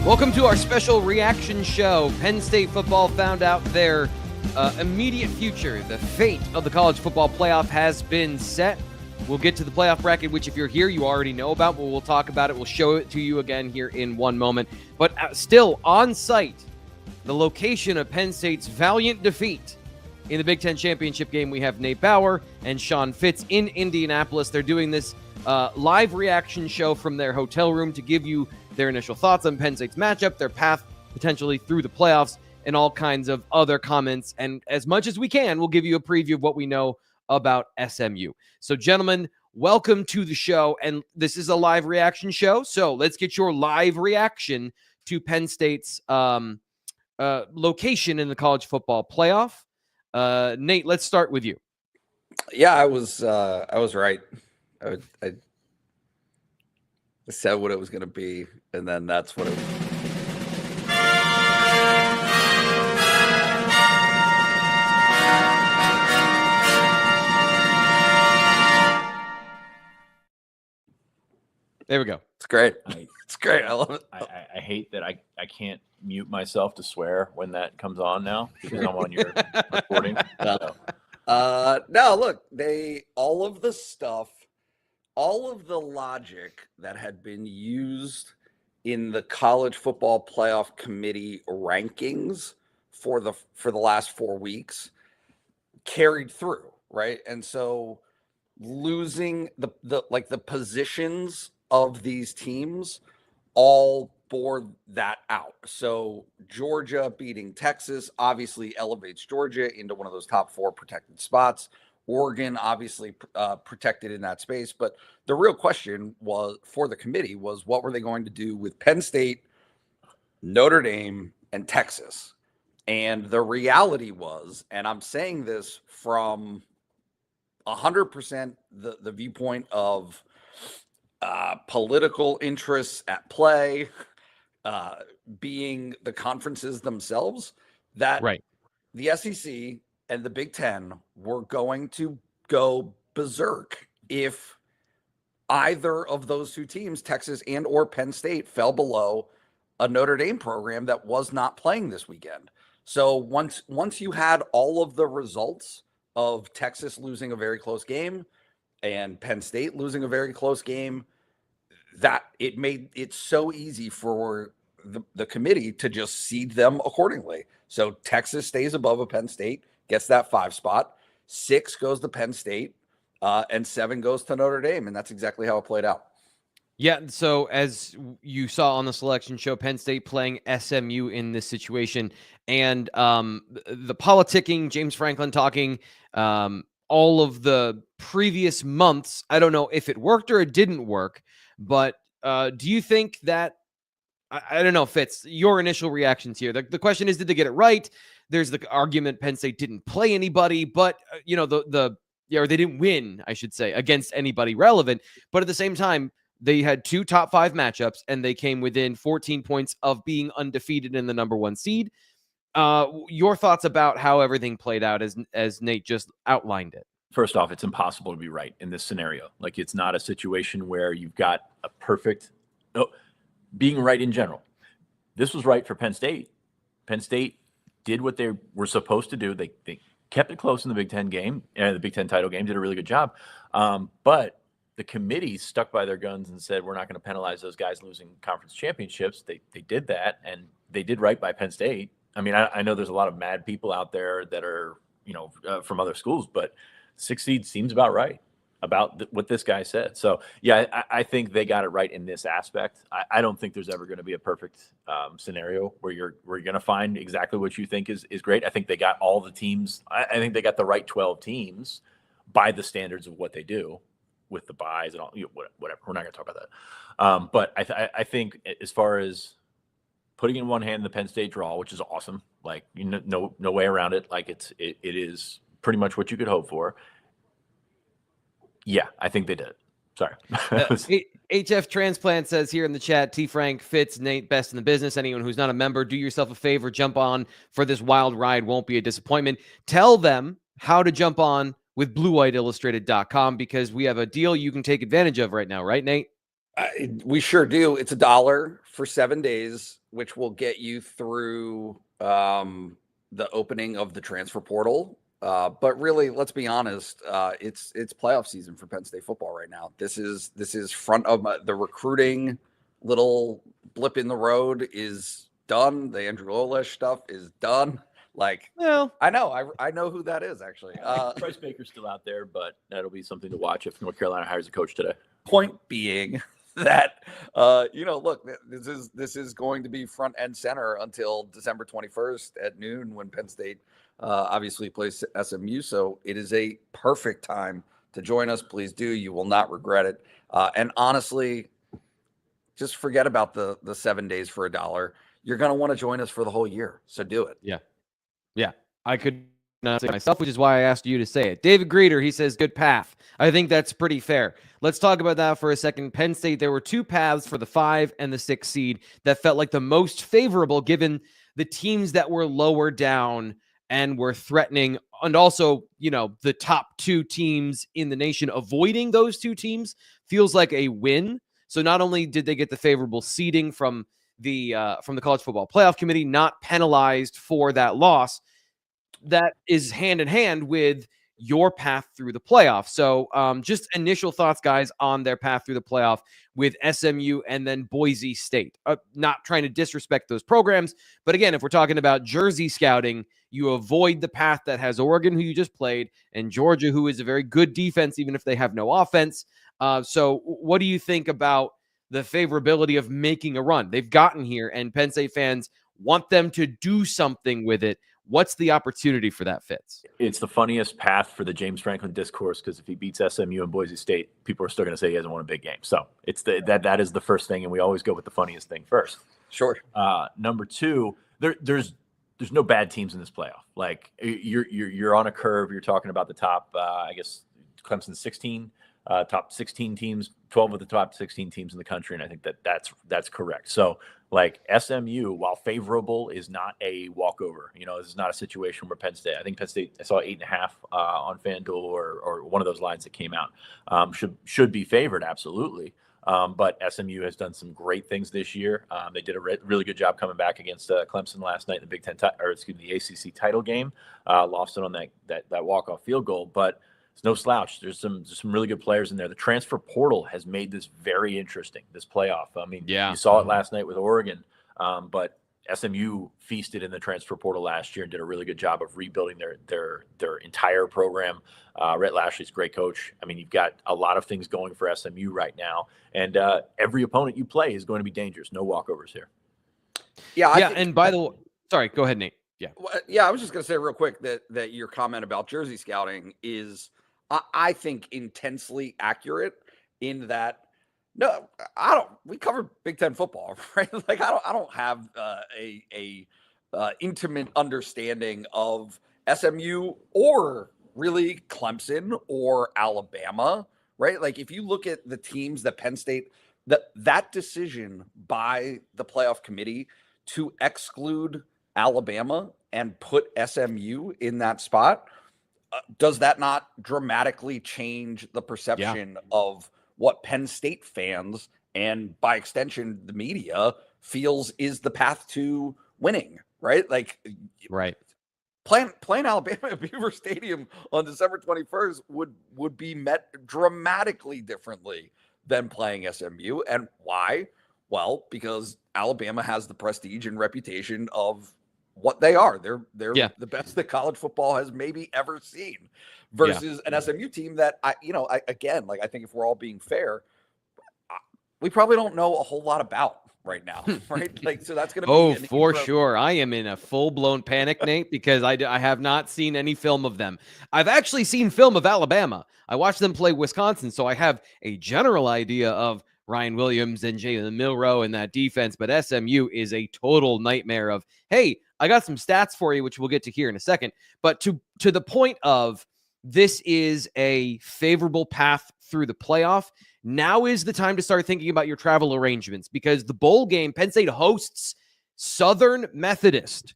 Welcome to our special reaction show. Penn State football found out their immediate future. The fate of the college football playoff has been set. We'll get to the playoff bracket, which if you're here, you already know about, but we'll talk about it. We'll show it to you again here in one moment. But still on site, the location of Penn State's valiant defeat in the Big Ten championship game, we have Nate Bauer and Sean Fitz in Indianapolis. They're doing this live reaction show from their hotel room to give you their initial thoughts on Penn State's matchup, their path potentially through the playoffs, and all kinds of other comments. And as much as we can, we'll give you a preview of what we know about SMU. So, gentlemen, welcome to the show. And this is a live reaction show. So let's get your live reaction to Penn State's location in the college football playoff. Nate, let's start with you. Yeah, I was right. I said what it was going to be, and then that's what it was. There we go. It's great. It's great. I love it. I hate that I can't mute myself to swear when that comes on now because I'm on your recording. No, look, all of the logic that had been used in the college football playoff committee rankings for the last 4 weeks carried through, right? And so losing the positions of these teams all bore that out. So Georgia beating Texas obviously elevates Georgia into one of those top 4 protected spots. Oregon obviously protected in that space, but the real question was for the committee was what were they going to do with Penn State, Notre Dame, and Texas? And the reality was, and I'm saying this from 100% the viewpoint of political interests at play, being the conferences themselves, that right. The SEC and the Big Ten were going to go berserk if either of those two teams, Texas and or Penn State, fell below a Notre Dame program that was not playing this weekend. So once you had all of the results of Texas losing a very close game and Penn State losing a very close game, that it made it so easy for the committee to just seed them accordingly. So Texas stays above a Penn State, gets that 5 spot, 6 goes to Penn State, and 7 goes to Notre Dame. And that's exactly how it played out. Yeah, so as you saw on the selection show, Penn State playing SMU in this situation, and the politicking, James Franklin talking, all of the previous months, I don't know if it worked or it didn't work, but do you think that, I don't know, Fitz, your initial reactions here? The question is, did they get it right? There's the argument Penn State didn't play anybody, but, or they didn't win, I should say, against anybody relevant. But at the same time, they had 2 top 5 matchups, and they came within 14 points of being undefeated in the number 1 seed. Your thoughts about how everything played out as Nate just outlined it? First off, it's impossible to be right in this scenario. Like, it's not a situation where you've got a perfect being right in general. This was right for Penn State. Penn State did what they were supposed to do. They kept it close in the Big Ten game, the Big Ten title game, did a really good job. But the committee stuck by their guns and said, we're not going to penalize those guys losing conference championships. They did that, and they did right by Penn State. I mean, I know there's a lot of mad people out there that are, from other schools, but 6 seed seems about right about what this guy said. So, yeah, I think they got it right in this aspect. I don't think there's ever going to be a perfect scenario where you're going to find exactly what you think is great. I think they got all the teams. I think they got the right 12 teams by the standards of what they do with the buys and all, whatever. We're not going to talk about that. But I think as far as putting in one hand the Penn State draw, which is awesome, like, no way around it. Like, it is pretty much what you could hope for. Yeah, I think they did. Sorry. HF Transplant says here in the chat, T. Frank, Fitz, Nate, best in the business. Anyone who's not a member, do yourself a favor, jump on for this wild ride. Won't be a disappointment. Tell them how to jump on with BlueWhiteIllustrated.com, because we have a deal you can take advantage of right now, right, Nate? We sure do. It's $1 for 7 days, which will get you through the opening of the transfer portal. But really, let's be honest, it's playoff season for Penn State football right now. This is front of the recruiting little blip in the road is done. The Andrew Olesh stuff is done. Like, Well, I know who that is actually. Bryce Baker's still out there, but that'll be something to watch if North Carolina hires a coach today. Point being that look, this is going to be front and center until December 21st at noon when Penn State obviously plays SMU. So it is a perfect time to join us. Please do. You will not regret it. And honestly, just forget about the 7 days for $1. You're going to want to join us for the whole year. So do it. yeah. I could not say it myself, which is why I asked you to say it. David Greeter, he says, good path. I think that's pretty fair. Let's talk about that for a second. Penn State, there were two paths for the 5 and the 6 seed that felt like the most favorable given the teams that were lower down and were threatening. And also, the top 2 teams in the nation, avoiding those 2 teams feels like a win. So not only did they get the favorable seeding from the College Football Playoff Committee, not penalized for that loss, that is hand in hand with your path through the playoff. So just initial thoughts, guys, on their path through the playoff with SMU and then Boise State. Not trying to disrespect those programs, but again, if we're talking about jersey scouting, you avoid the path that has Oregon, who you just played, and Georgia, who is a very good defense, even if they have no offense. So what do you think about the favorability of making a run? They've gotten here, and Penn State fans want them to do something with it. What's the opportunity for that, Fitz? It's the funniest path for the James Franklin discourse, because if he beats SMU and Boise State, people are still going to say he hasn't won a big game. So it's that is the first thing, and we always go with the funniest thing first. Sure. Number 2, there's no bad teams in this playoff. Like you're on a curve. You're talking about the top, I guess Clemson's 16, top 16 teams, 12 of the top 16 teams in the country, and I think that's correct. So like SMU, while favorable, is not a walkover. This is not a situation where Penn State. I think Penn State, I saw 8.5 on FanDuel or one of those lines that came out. Should be favored, absolutely. But SMU has done some great things this year. They did a really good job coming back against Clemson last night in the Big Ten, the ACC title game. Lost it on that walk-off field goal, but it's no slouch. There's some really good players in there. The transfer portal has made this very interesting, this playoff. I mean, you saw it last night with Oregon, but SMU feasted in the transfer portal last year and did a really good job of rebuilding their entire program. Rhett Lashley's a great coach. I mean, you've got a lot of things going for SMU right now, and every opponent you play is going to be dangerous. No walkovers here. And by the way, sorry, go ahead, Nate. I was just going to say real quick that your comment about jersey scouting is, I think, intensely accurate in that. No, I don't. We covered Big Ten football, right? Like I don't have a intimate understanding of SMU or really Clemson or Alabama, right? Like if you look at the teams that Penn State, that decision by the playoff committee to exclude Alabama and put SMU in that spot, does that not dramatically change the perception of what Penn State fans and by extension the media feels is the path to winning, right? Like, right. Playing Alabama at Beaver Stadium on December 21st would be met dramatically differently than playing SMU. And why? Well, because Alabama has the prestige and reputation of what they are. They're the best that college football has maybe ever seen, versus an SMU team that I think if we're all being fair, we probably don't know a whole lot about right now, right? Like, so that's going to be for sure. I am in a full-blown panic, Nate, because I have not seen any film of them. I've actually seen film of Alabama. I watched them play Wisconsin, so I have a general idea of Ryan Williams and Jalen Milroe and that defense, but SMU is a total nightmare of, hey, I got some stats for you, which we'll get to here in a second. But to the point of, this is a favorable path through the playoff. Now is the time to start thinking about your travel arrangements, because the bowl game, Penn State hosts Southern Methodist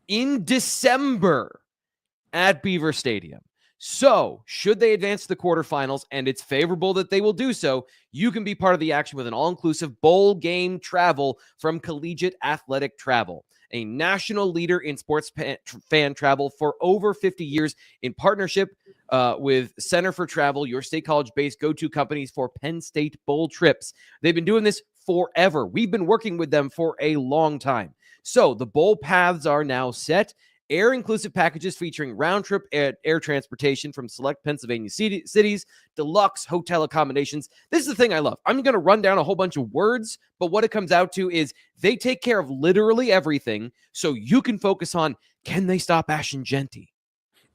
in December at Beaver Stadium. So, should they advance to the quarterfinals, and it's favorable that they will do so, you can be part of the action with an all-inclusive bowl game travel from Collegiate Athletic Travel, a national leader in sports fan travel for over 50 years in partnership with Center for Travel, your state college-based go-to companies for Penn State bowl trips. They've been doing this forever. We've been working with them for a long time. So the bowl paths are now set. Air-inclusive packages featuring round-trip air transportation from select Pennsylvania cities, deluxe hotel accommodations. This is the thing I love. I'm going to run down a whole bunch of words, but what it comes out to is they take care of literally everything, so you can focus on, can they stop Ashton Genty?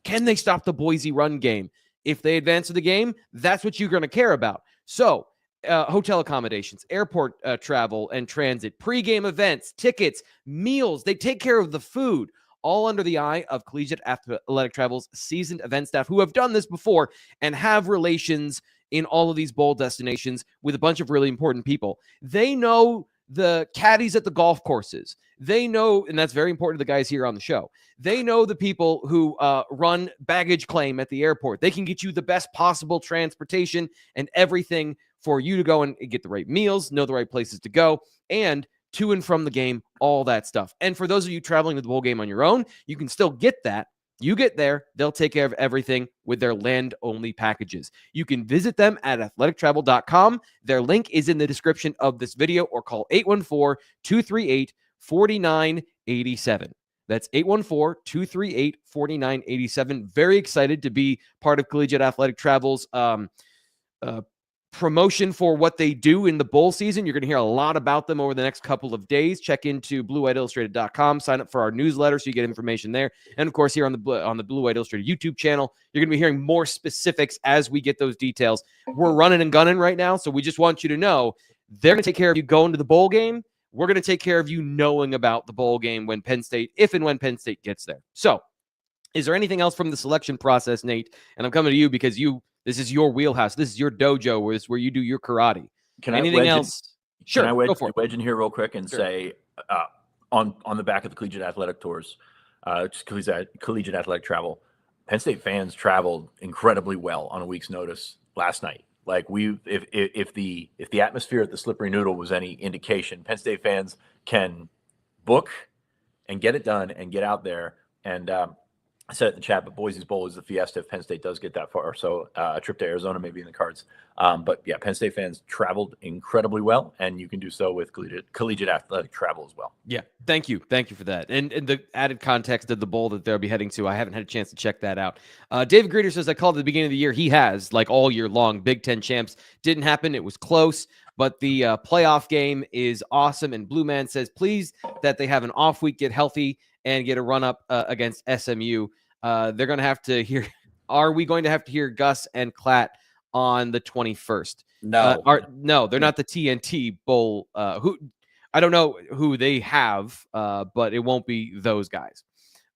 Can they stop the Boise run game? If they advance to the game, that's what you're going to care about. So, hotel accommodations, airport travel and transit, pregame events, tickets, meals. They take care of the food, all under the eye of Collegiate Athletic Travel's seasoned event staff who have done this before and have relations in all of these bowl destinations with a bunch of really important people. They know the caddies at the golf courses. They know, and that's very important to the guys here on the show, they know the people who run baggage claim at the airport. They can get you the best possible transportation and everything for you to go and get the right meals, know the right places to go, and to and from the game, all that stuff. And for those of you traveling to the bowl game on your own, you can still get that. You get there, they'll take care of everything with their land-only packages. You can visit them at athletictravel.com. Their link is in the description of this video, or call 814-238-4987. That's 814-238-4987. Very excited to be part of Collegiate Athletic Travel's promotion for what they do in the bowl season. You're going to hear a lot about them over the next couple of days. Check into bluewhiteillustrated.com. Sign up for our newsletter so you get information there. And of course, here on the Blue White Illustrated YouTube channel, you're going to be hearing more specifics as we get those details. We're running and gunning right now, so we just want you to know they're going to take care of you going to the bowl game. We're going to take care of you knowing about the bowl game when Penn State, if and when Penn State gets there. So, is there anything else from the selection process, Nate? And I'm coming to you because this is your wheelhouse. This is your dojo where you do your karate. Can anything else? Sure. Can I wedge in here real quick and say on the back of the Collegiate Athletic Tours, just Collegiate Athletic Travel, Penn State fans traveled incredibly well on a week's notice last night. Like if the atmosphere at the Slippery Noodle was any indication, Penn State fans can book and get it done and get out there. And I said it in the chat, but Boise's Bowl is the fiesta if Penn State does get that far. So a trip to Arizona may be in the cards. But yeah, Penn State fans traveled incredibly well, and you can do so with Collegiate Athletic Travel as well. Yeah, thank you. Thank you for that. And the added context of the bowl that they'll be heading to, I haven't had a chance to check that out. David Greeter says, I called at the beginning of the year. He has, like all year long, Big Ten champs. Didn't happen. It was close. But the playoff game is awesome. And Blue Man says, please, that they have an off week, get healthy, and get a run-up against SMU. They're going to have to hear – are we going to have to hear Gus and Klatt on the 21st? No. No, they're not the TNT Bowl. I don't know who they have, but it won't be those guys.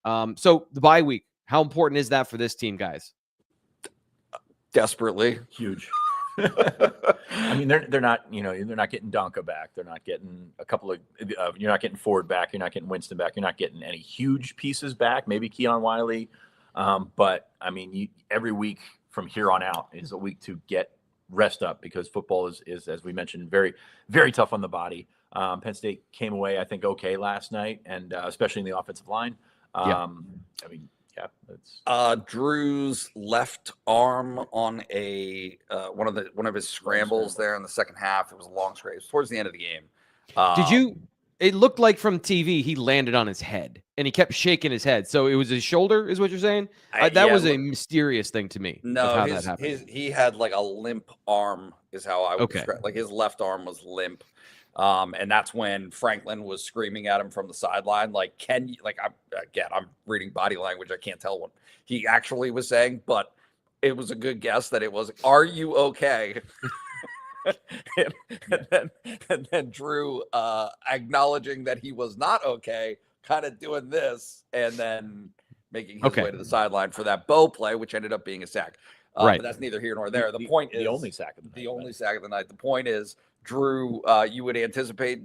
So the bye week, how important is that for this team, guys? Desperately. Huge. I mean, they're not, they're not getting Donka back. They're not getting a couple of, you're not getting Ford back. You're not getting Winston back. You're not getting any huge pieces back. Maybe Keon Wiley. But I mean, every week from here on out is a week to get rest up because football is, as we mentioned, very, very tough on the body. Penn State came away, I think, okay last night, and especially in the offensive line. I mean, yeah, that's Drew's left arm on a one of his scrambles there in the second half. It was a long scramble. It was towards the end of the game. It looked like from TV he landed on his head and he kept shaking his head. So it was his shoulder, is what you're saying? That was a mysterious thing to me. No, he had like a limp arm, is how I would describe. Like his left arm was limp. And that's when Franklin was screaming at him from the sideline, like, can you, like, I'm reading body language. I can't tell what he actually was saying, but it was a good guess that it was, are you okay? and then Drew, acknowledging that he was not okay, kind of doing this, and then making his way to the sideline for that bow play, which ended up being a sack. But that's neither here nor there. The point is the only sack of the night. The only sack of the night. The point is, Drew, you would anticipate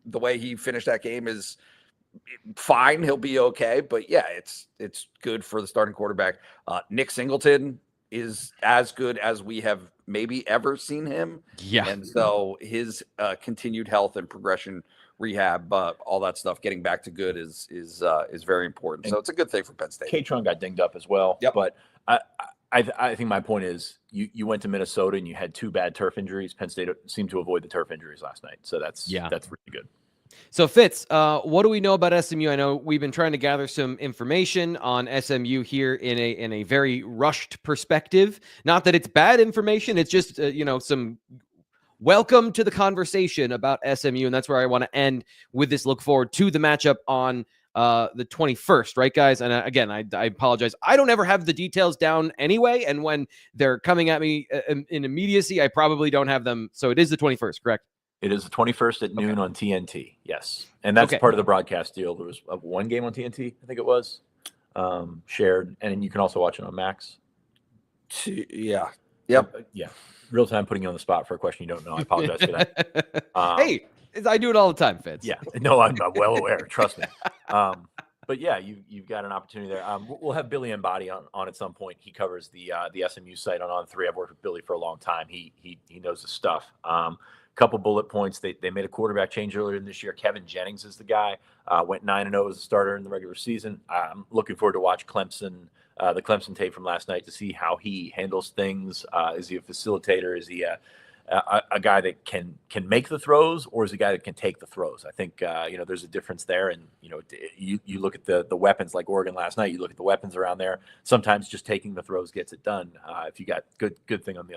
the way he finished that game is fine. He'll be okay. But yeah, it's good for the starting quarterback. Nick Singleton is as good as we have maybe ever seen him. Yeah. And so his continued health and progression, rehab, all that stuff, getting back to good is very important. So it's a good thing for Penn State. Katron got dinged up as well. Yep. But I think my point is you went to Minnesota and you had 2 bad turf injuries. Penn State seemed to avoid the turf injuries last night. So that's really good. So Fitz, what do we know about SMU? I know we've been trying to gather some information on SMU here in a very rushed perspective. Not that it's bad information. It's just, some welcome to the conversation about SMU. And that's where I want to end with this look forward to the matchup on the 21st, right, guys? And again, I apologize. I don't ever have the details down anyway. And when they're coming at me in immediacy, I probably don't have them. So it is the 21st, correct? It is the 21st at noon on TNT. Yes. And that's part of the broadcast deal. There was one game on TNT, I think it was, shared. And you can also watch it on Max. Yeah. Yep. Yeah. Real time putting you on the spot for a question you don't know. I apologize for that. Hey, I do it all the time, Fitz. Yeah. No, I'm well aware. Trust me. But yeah, you've got an opportunity there. We'll have Billy Embody on at some point. He covers the SMU site on 3. I've worked with Billy for a long time. He knows his stuff. Couple bullet points. They made a quarterback change earlier in this year. Kevin Jennings is the guy. Went 9-0 as a starter in the regular season. I'm looking forward to watch Clemson, the Clemson tape from last night to see how he handles things. Is he a facilitator? Is he a guy that can make the throws, or is he a guy that can take the throws? I think there's a difference there. And you look at the weapons like Oregon last night. You look at the weapons around there. Sometimes just taking the throws gets it done. If you got good thing on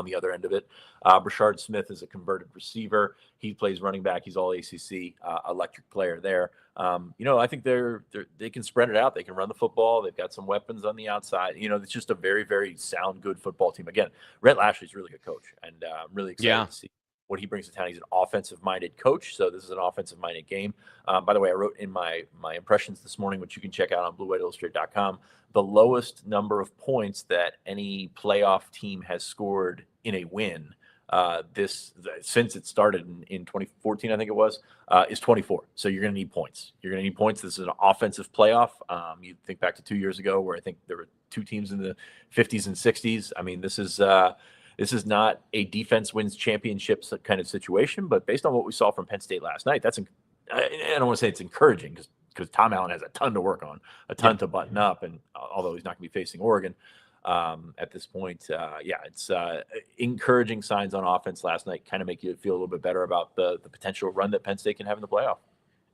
the other end of it. Brashard Smith is a converted receiver. He plays running back. He's all ACC, electric player there. I think they can spread it out. They can run the football. They've got some weapons on the outside. It's just a very, very sound, good football team. Again, Rhett Lashley's a really good coach, and I'm really excited to see what he brings to town. He's an offensive-minded coach, so this is an offensive-minded game. By the way, I wrote in my impressions this morning, which you can check out on BlueWhiteIllustrated.com, the lowest number of points that any playoff team has scored in a win since it started in 2014, I think it was, is 24. So you're going to need points. This is an offensive playoff. You think back to 2 years ago where I think there were 2 teams in the 50s and 60s. I mean, this is not a defense wins championships kind of situation, but based on what we saw from Penn State last night, I don't want to say it's encouraging because Tom Allen has a ton to work on, a ton to button up, and although he's not going to be facing Oregon. At this point, it's encouraging signs on offense last night, kind of make you feel a little bit better about the potential run that Penn State can have in the playoff.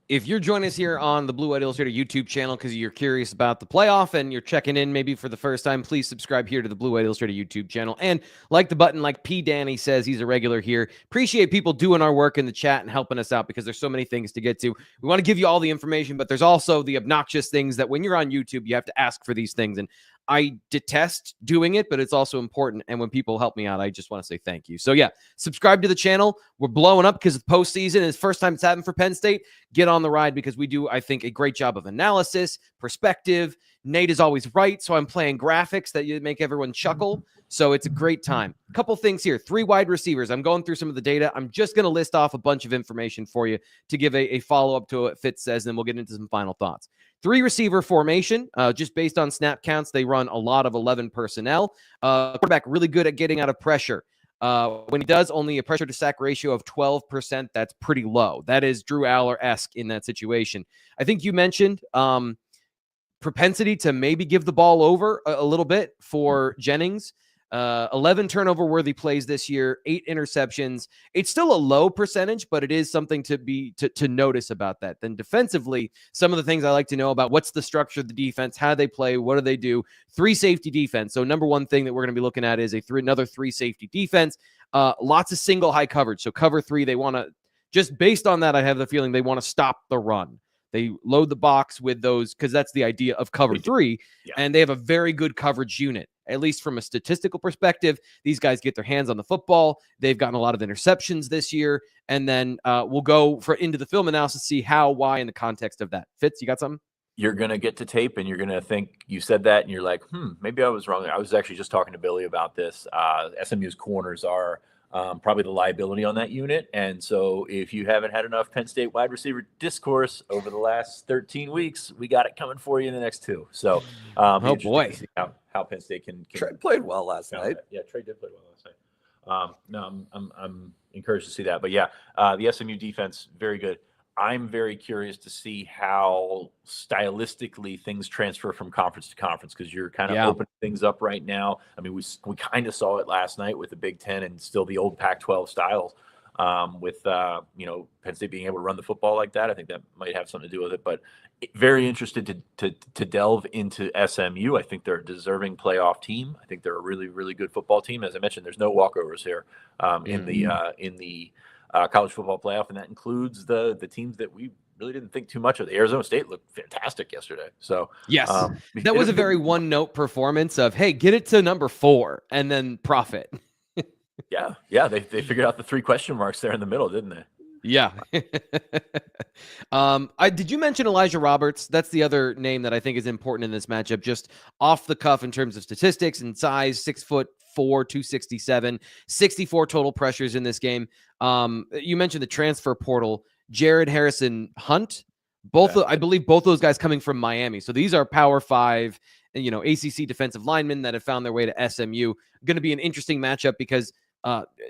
If you're joining us here on the Blue White Illustrated YouTube channel because you're curious about the playoff and you're checking in maybe for the first time, please subscribe here to the Blue White Illustrated YouTube channel and like the button like P. Danny says. He's a regular here. Appreciate people doing our work in the chat and helping us out because there's so many things to get to. We want to give you all the information, but there's also the obnoxious things that when you're on YouTube, you have to ask for these things. And I detest doing it, but it's also important. And when people help me out, I just want to say thank you. So yeah, subscribe to the channel. We're blowing up because it's postseason. It's the first time it's happened for Penn State. Get on the ride because we do, I think, a great job of analysis, perspective. Nate is always right. So I'm playing graphics that make everyone chuckle. So it's a great time. A couple things here. 3 wide receivers. I'm going through some of the data. I'm just going to list off a bunch of information for you to give a follow-up to what Fitz says, and then we'll get into some final thoughts. 3 receiver formation, just based on snap counts. They run a lot of 11 personnel. Quarterback really good at getting out of pressure. When he does, only a pressure to sack ratio of 12%. That's pretty low. That is Drew Aller-esque in that situation. I think you mentioned propensity to maybe give the ball over a little bit for Jennings. 11 turnover-worthy plays this year, 8 interceptions. It's still a low percentage, but it is something to notice about that. Then defensively, some of the things I like to know about what's the structure of the defense, how they play, what do they do. 3 safety defense. So number one thing that we're going to be looking at is another 3 safety defense. Lots of single high coverage. So cover 3, they want to, just based on that, I have the feeling they want to stop the run. They load the box with those because that's the idea of cover 3, and they have a very good coverage unit. At least from a statistical perspective, these guys get their hands on the football. They've gotten a lot of interceptions this year, and then we'll go into the film analysis, see how, why, in the context of that. Fitz, you got something? You're going to get to tape, and you're going to think you said that, and you're like, maybe I was wrong. I was actually just talking to Billy about this. SMU's corners are probably the liability on that unit. And so if you haven't had enough Penn State wide receiver discourse over the last 13 weeks, we got it coming for you in the next 2. So Oh, be interesting boy. to see how Penn State can Trey played well last night. Yeah, Trey did play well last night. No, I'm encouraged to see that. But yeah, the SMU defense, very good. I'm very curious to see how stylistically things transfer from conference to conference, because you're kind of opening things up right now. I mean, we kind of saw it last night with the Big Ten and still the old Pac-12 styles, with Penn State being able to run the football like that. I think that might have something to do with it. But very interested to delve into SMU. I think they're a deserving playoff team. I think they're a really, really good football team. As I mentioned, there's no walkovers here in the college football playoff, and that includes the teams that we really didn't think too much of. The Arizona State looked fantastic yesterday. So yes, that was a very one-note performance of, hey, get it to number 4 and then profit. yeah, they figured out the 3 question marks there in the middle, didn't they? Yeah. Did you mention Elijah Roberts? That's the other name that I think is important in this matchup, just off the cuff in terms of statistics and size. 6'4", 267, 64 total pressures in this game. You mentioned the transfer portal, Jared Harrison Hunt, I believe both those guys coming from Miami. So these are Power 5, ACC defensive linemen that have found their way to SMU. Going to be an interesting matchup because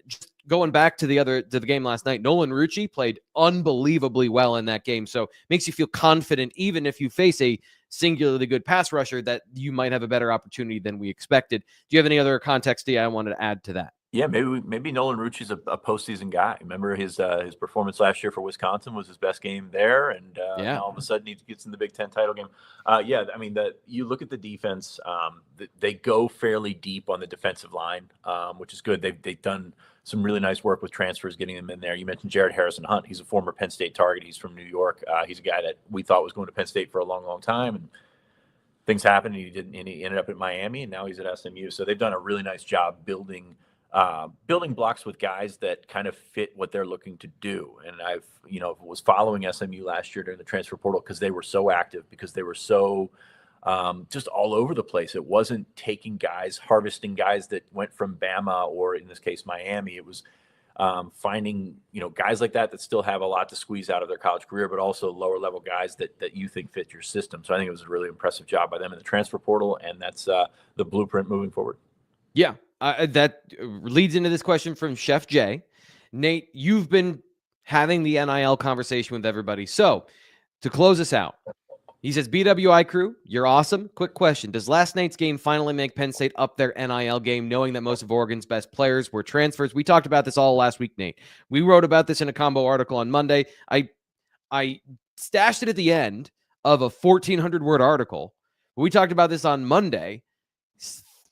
just going back to the game last night, Nolan Rucci played unbelievably well in that game. So makes you feel confident, even if you face a singularly good pass rusher, that you might have a better opportunity than we expected. Do you have any other context I wanted to add to that? Yeah, maybe Nolan Rucci's a postseason guy. Remember his performance last year for Wisconsin was his best game there, and now all of a sudden he gets in the Big Ten title game. I mean, you look at the defense; they go fairly deep on the defensive line, which is good. They've done some really nice work with transfers, getting them in there. You mentioned Jared Harrison Hunt; he's a former Penn State target. He's from New York. He's a guy that we thought was going to Penn State for a long, long time, and things happened. And he ended up at Miami, and now he's at SMU. So they've done a really nice job building blocks with guys that kind of fit what they're looking to do. And I've, was following SMU last year during the transfer portal because they were so active, because they were so just all over the place. It wasn't taking guys, harvesting guys that went from Bama or in this case, Miami. It was finding, guys like that still have a lot to squeeze out of their college career, but also lower level guys that you think fit your system. So I think it was a really impressive job by them in the transfer portal. And that's the blueprint moving forward. Yeah. That leads into this question from Chef Jay. Nate, you've been having the NIL conversation with everybody. So to close us out, he says, BWI crew, you're awesome. Quick question. Does last night's game finally make Penn State up their NIL game, knowing that most of Oregon's best players were transfers? We talked about this all last week, Nate. We wrote about this in a combo article on Monday. I stashed it at the end of a 1,400-word article. We talked about this on Monday.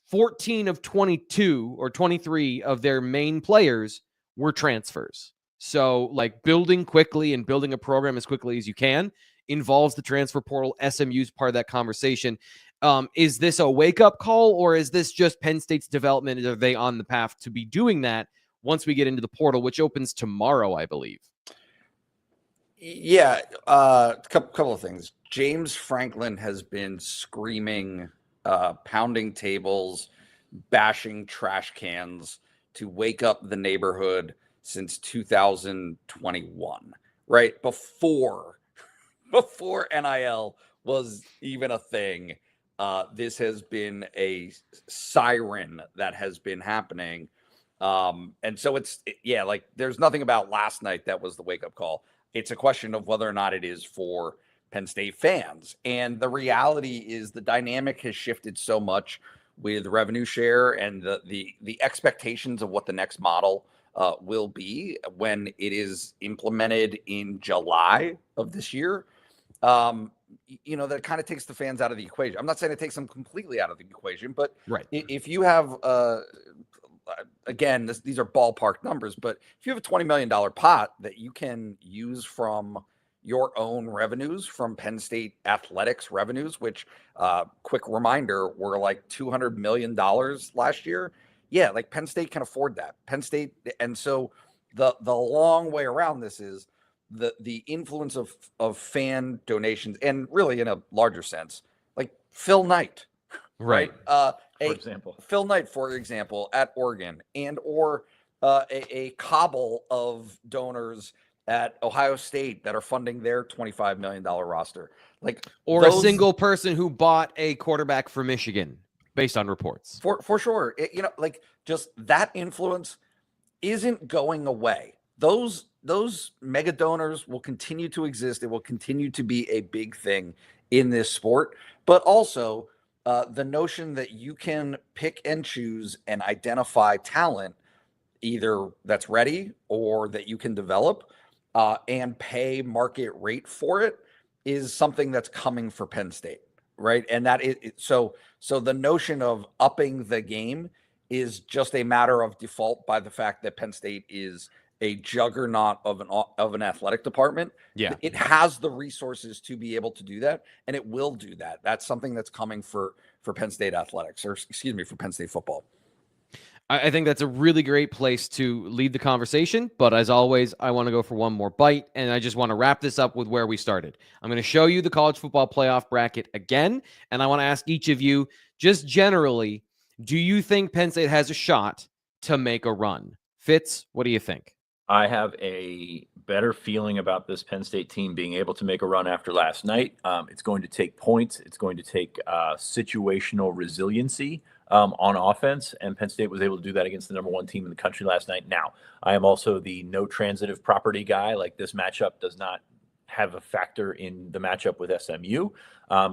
14 of 22 or 23 of their main players were transfers. So building quickly and building a program as quickly as you can involves the transfer portal. SMU's part of that conversation. Is this a wake-up call, or is this just Penn State's development? Are they on the path to be doing that once we get into the portal, which opens tomorrow, I believe? Yeah, a couple of things. James Franklin has been screaming, pounding tables, bashing trash cans to wake up the neighborhood since 2021, right? Before NIL was even a thing. This has been a siren that has been happening. And so there's nothing about last night that was the wake-up call. It's a question of whether or not it is for Penn State fans. And the reality is the dynamic has shifted so much with revenue share and the expectations of what the next model will be when it is implemented in July of this year. That kind of takes the fans out of the equation. I'm not saying it takes them completely out of the equation, but right. If you have, again, these are ballpark numbers, but if you have a $20 million pot that you can use from your own revenues, from Penn State athletics revenues, which, quick reminder, were like $200 million last year. Yeah, Penn State can afford that. Penn State, and so the long way around this is the influence of fan donations, and really in a larger sense, like Phil Knight, right? For example, Phil Knight, for example, at Oregon, and or a cobble of donors at Ohio State that are funding their $25 million roster. Like, or a single person who bought a quarterback for Michigan based on reports. For sure. Like, just that influence isn't going away. Those mega donors will continue to exist. It will continue to be a big thing in this sport. But also the notion that you can pick and choose and identify talent, either that's ready or that you can develop, and pay market rate for it, is something that's coming for Penn State, right? And that is so the notion of upping the game is just a matter of default by the fact that Penn State is a juggernaut of an athletic department. Yeah, it has the resources to be able to do that, and it will do that. That's something that's coming for Penn State athletics, or excuse me, for Penn State football. I think that's a really great place to lead the conversation. But as always, I want to go for one more bite, and I just want to wrap this up with where we started. I'm going to show you the college football playoff bracket again, and I want to ask each of you, just generally, do you think Penn State has a shot to make a run? Fitz, what do you think? I have a better feeling about this Penn State team being able to make a run after last night. It's going to take points. It's going to take situational resiliency on offense, and Penn State was able to do that against the number one team in the country last night. Now, I am also the no transitive property guy. Like, this matchup does not have a factor in the matchup with SMU.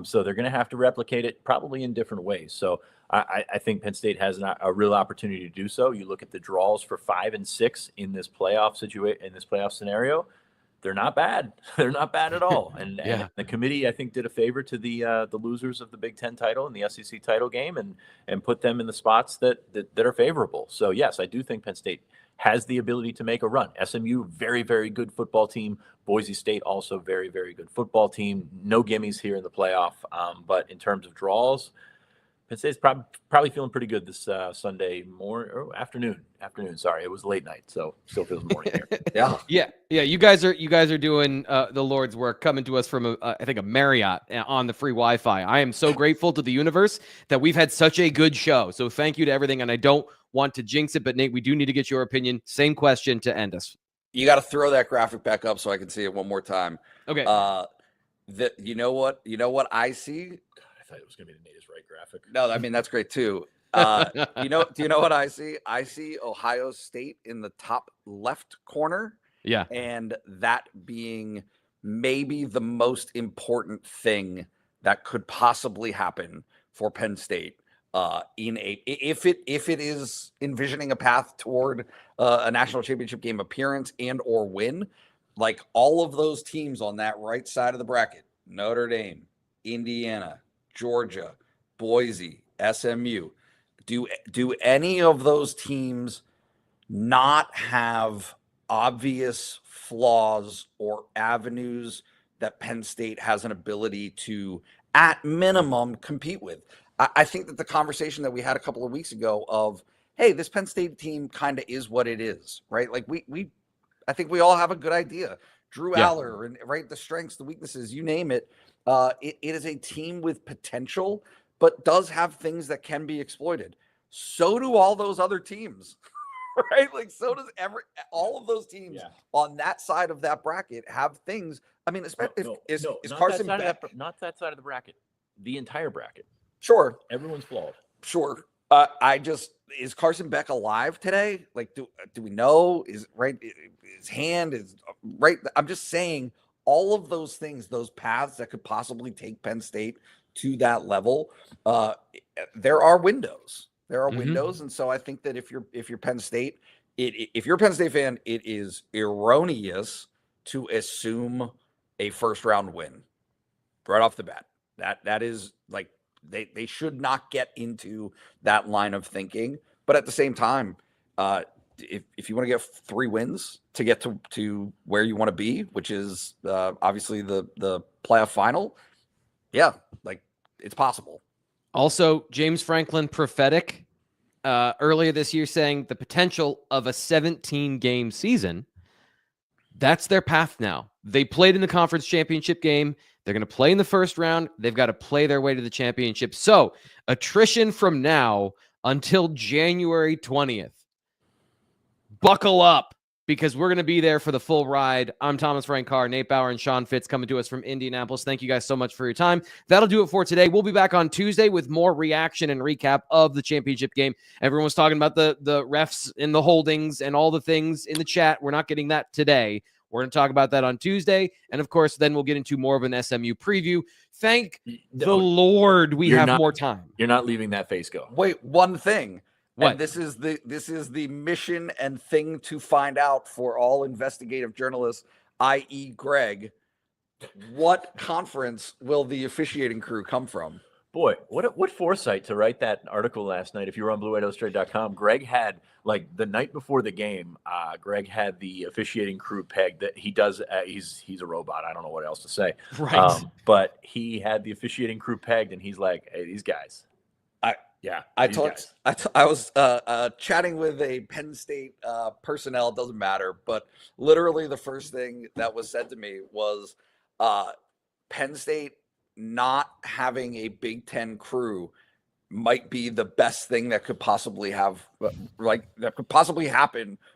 So they're going to have to replicate it probably in different ways. So I think Penn State has a real opportunity to do so. You look at the draws for 5 and 6 in this playoff scenario. They're not bad. They're not bad at all. And, Yeah. and the committee, I think, did a favor to the losers of the Big Ten title and the SEC title game, and put them in the spots that are favorable. So yes, I do think Penn State has the ability to make a run. SMU, very, very good football team. Boise State, also very, very good football team. No gimmies here in the playoff. But in terms of draws, Penn State's probably feeling pretty good this Sunday afternoon. Sorry, it was late night, so still feels morning here. Yeah. You guys are doing the Lord's work, coming to us from I think a Marriott on the free Wi-Fi. I am so grateful to the universe that we've had such a good show. So thank you to everything, and I don't want to jinx it, but Nate, we do need to get your opinion. Same question to end us. You got to throw that graphic back up so I can see it one more time. Okay. You know what I see? God, I thought it was going to be the Nate is right graphic. No, I mean, that's great too. Do you know what I see? I see Ohio State in the top left corner. Yeah. And that being maybe the most important thing that could possibly happen for Penn State if it is envisioning a path toward a national championship game appearance and or win. Like, all of those teams on that right side of the bracket, Notre Dame, Indiana, Georgia, Boise, SMU, do any of those teams not have obvious flaws or avenues that Penn State has an ability to, at minimum, compete with? I think that the conversation that we had a couple of weeks ago of, hey, this Penn State team kind of is what it is, right? Like, I think we all have a good idea. Drew Aller, and right, the strengths, the weaknesses, you name it. It is a team with potential, but does have things that can be exploited. So do all those other tems, right? Like, so does all of those teams on that side of that bracket have things. I mean, especially is Carson Beck, not that side of the bracket, the entire bracket. Sure, everyone's flawed. Sure. Is Carson Beck alive today? Like, do we know? Is right? His hand is right. I'm just saying, all of those things, those paths that could possibly take Penn State to that level, there are windows. There are windows, and so I think that if you're Penn State, if you're a Penn State fan, it is erroneous to assume a first round win right off the bat. That is like, they should not get into that line of thinking. But at the same time, if you want to get 3 wins to get to where you want to be, which is obviously the playoff final, like, it's possible. Also, James Franklin prophetic earlier this year saying the potential of a 17-game season. That's their path now. They played in the conference championship game. They're going to play in the first round. They've got to play their way to the championship. So attrition from now until January 20th. buckle up because we're going to be there for the full ride. I'm Thomas Frank Carr, Nate Bauer, and Sean Fitz coming to us from Indianapolis. Thank you guys so much for your time. That'll do it for today. We'll be back on Tuesday with more reaction and recap of the championship game. Everyone was talking about the refs and the holdings and all the things in the chat. We're not getting that today. We're going to talk about that on Tuesday. And, of course, then we'll get into more of an SMU preview. Thank the Lord we have more time. You're not leaving that face go. Wait, one thing. What? And this is the mission and thing to find out for all investigative journalists, i.e. Greg. What conference will the officiating crew come from? Boy, what foresight to write that article last night. If you were on BlueWhiteIllustrated.com, Greg had, like, the night before the game, Greg had the officiating crew pegged that he does. He's a robot. I don't know what else to say. Right. But he had the officiating crew pegged, and he's like, hey, these guys. I was chatting with a Penn State personnel. It doesn't matter, but literally the first thing that was said to me was Penn State not having a Big Ten crew might be the best thing that could possibly happen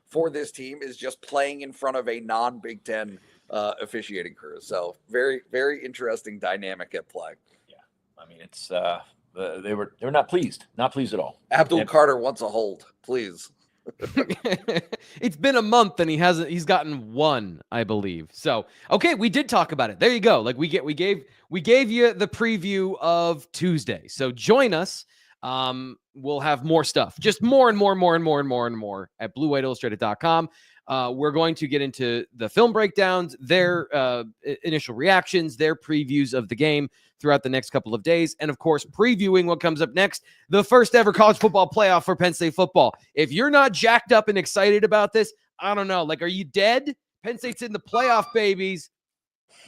for this team, is just playing in front of a non-Big Ten officiating crew. So very, very interesting dynamic at play. Yeah, I mean, it's they were not pleased at all. Abdul Carter wants a hold, please. It's been a month and he's gotten one, I believe. So, okay, we did talk about it. There you go. Like we gave you the preview of Tuesday. So join us. We'll have more stuff, just more and more at BlueWhiteIllustrated.com. We're going to get into the film breakdowns, their initial reactions, their previews of the game throughout the next couple of days. And, of course, previewing what comes up next, the first ever college football playoff for Penn State football. If you're not jacked up and excited about this, I don't know. Like, are you dead? Penn State's in the playoff, babies.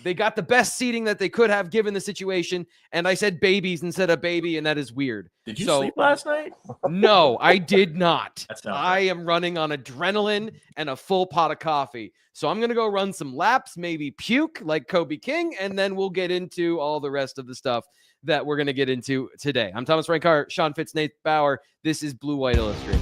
They got the best seating that they could have given the situation. And I said babies instead of baby, and that is weird. Did you sleep last night? No, I did not. I right. am running on adrenaline and a full pot of coffee. So I'm going to go run some laps, maybe puke like Kobe King, and then we'll get into all the rest of the stuff that we're going to get into today. I'm Thomas Frank Carr, Sean Fitz, Nate Bauer. This is Blue White Illustrated.